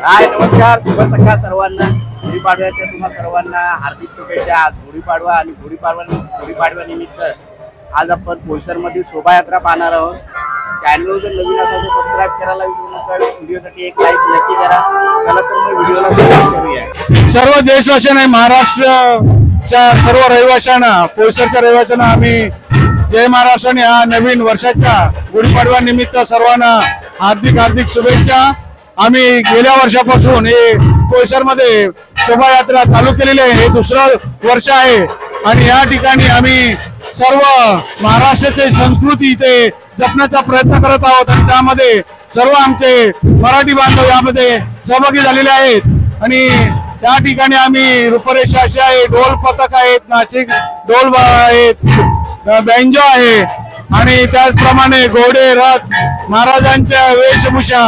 हाय नमस्कार, शुभ सकाळ सर्वांना। गुढीपाडव्याच्या तुम्हा सर्वांना हार्दिक शुभेच्छा। आज गुढीपाडवा आणि गुढीपाडव्यानिमित्त आज आपण बोईसरमधील शोभायात्रा पाहणार आहोत। चॅनल जर नवीन असेल तर सबस्क्राइब करायला विसरू नका। व्हिडिओसाठी एक लाईक नक्की करा। चला तर मग व्हिडिओला सुरुवात करूया। सर्व देशवासियांना, महाराष्ट्राच्या सर्व रहिवाशांना, बोईसरच्या रहिवाशांना आम्ही जय महाराष्ट्र आणि हा नवीन वर्षाच्या गुढीपाडव्या निमित्त सर्वांना हार्दिक शुभेच्छा। आम्ही गेल्या वर्षापासून हे बोईसरमध्ये शोभायात्रा चालू केलेली आहे। हे दुसरं वर्ष आहे आणि या ठिकाणी आम्ही सर्व महाराष्ट्राची संस्कृती इथे जपण्याचा प्रयत्न करत आहोत आणि त्यामध्ये सर्व आमचे मराठी बांधव यामध्ये सहभागी झालेले आहेत। आणि या ठिकाणी आम्ही रूपरेषा अशी आहे, ढोल पथक आहेत, नाशिक ढोल आहेत, बँजो आहे आणि त्याचप्रमाणे घोडे, रथ, महाराजांच्या वेशभूषा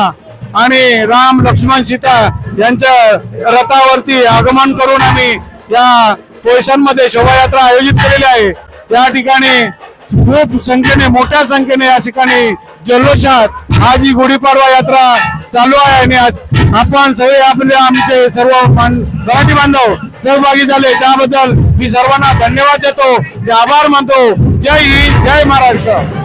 आणि राम लक्ष्मण सीता यांच्या रथावरती आगमन करून आम्ही या बोईसरमध्ये शोभायात्रा आयोजित केलेली आहे। या ठिकाणी खूप संख्येने, मोठ्या संख्येने या ठिकाणी जल्लोषात आज ही गुढीपाडवा यात्रा चालू आहे आणि आपण सगळे आमचे सर्व मराठी बांधव सहभागी झाले त्याबद्दल मी सर्वांना धन्यवाद देतो, आभार मानतो। जय हिंद, जय महाराष्ट्र।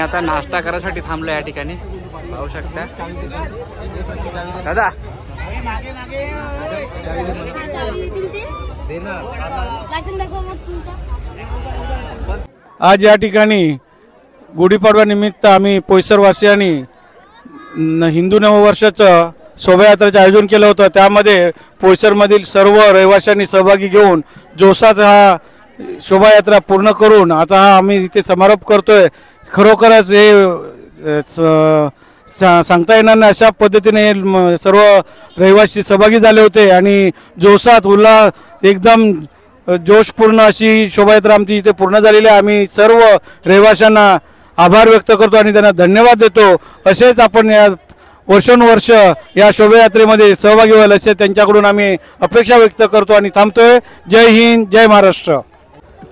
आता नाश्ता करायसाठी थांबलो या ठिकाणी, पाहू शकता दादा. आज या ठिकाणी गुढीपाडवा निमित्त आम्ही पोईसरवासियांनी हिंदू नववर्षाचं शोभायात्रेचं आयोजन केलं होतं. त्यामध्ये पोईसरमधील सर्व रहिवाशांनी सहभागी घेऊन जोशात हा शोभायात्रा पूर्ण करून आता हा आम्ही इथे समारोप करतोय. खरोखरच हे सांगता येणार नाही अशा पद्धतीने सर्व रहिवासी सहभागी झाले होते आणि जोशात उल्हास एकदम जोशपूर्ण अशी शोभायात्रा आमची इथे पूर्ण झालेली आहे. आम्ही सर्व रहिवाशांना आभार व्यक्त करतो आणि त्यांना धन्यवाद देतो. असेच आपण या वर्षोनवर्ष या शोभायात्रेमध्ये सहभागी व्हाल असे त्यांच्याकडून आम्ही अपेक्षा व्यक्त करतो आणि थांबतोय. जय हिंद, जय महाराष्ट्र.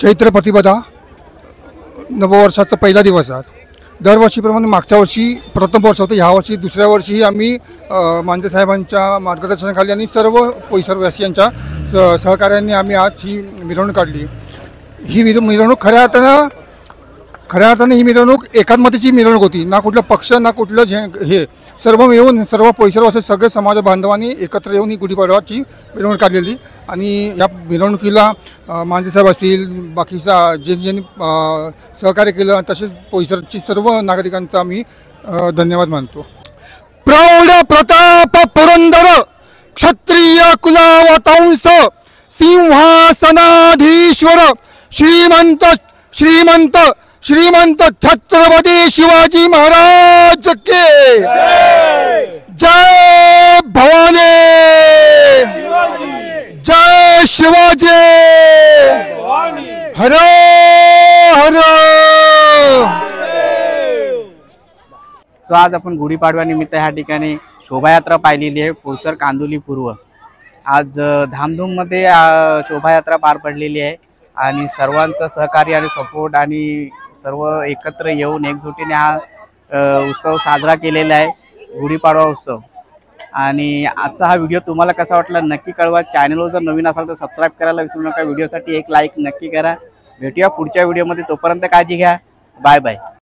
चैत्र प्रतिपदा नववर्षाचा पहिला दिवस आज. दरवर्षीप्रमाणे मागच्या वर्षी प्रथम वर्ष होतं, ह्या वर्षी दुसऱ्या वर्षीही आम्ही मांजे साहेबांच्या मार्गदर्शनाखाली आणि सर्व पोईसरवासियांच्या सहकार्याने आम्ही आज ही मिरवणूक काढली. ही मिरवणूक खऱ्या अर्थाने ही मिरवणूक एकात्मतेची मिरवणूक होती. ना कुठलं पक्ष ना कुठलं हे सर्व मिळून सर्व पोईसरवासी सगळे समाज बांधवांनी एकत्र येऊन ही गुढीपाडवाची मिरवणूक काढलेली. आणि या मिरवणुकीला मांजेसाहेब असतील, बाकीचा ज्यांनी सहकार्य केलं, तसेच पोईसरची सर्व नागरिकांचा आम्ही धन्यवाद मानतो. प्रौढ प्रताप पुरंदर क्षत्रिय कुलावतांस सिंहासनाधीश्वर श्रीमंत श्रीमंत श्रीमंत छत्रपती शिवाजी महाराज के जय भवानी, जय शिवाजी, हर हर. सो आज आपण गुढीपाडवा निमित्त ह्या ठिकाणी शोभायात्रा पाहिलेली आहे. पोईसर कांदोली पूर्व आज धामधूममध्ये शोभायात्रा पार पडलेली आहे आणि सर्वांचं सहकार्य आणि सपोर्ट आणि सर्व एकत्र येऊन एकजुटीने हा उत्सव साजरा केलेला आहे, गुढीपाडवा उत्सव. आणि आजचा हा व्हिडिओ तुम्हाला कसा वाटला नक्की कळवा. चॅनलवर जर नवीन असाल तर सबस्क्राईब करायला विसरू नका. व्हिडिओसाठी एक लाईक नक्की करा. भेटूया पुढच्या व्हिडिओमध्ये. तोपर्यंत काळजी घ्या. Bye bye.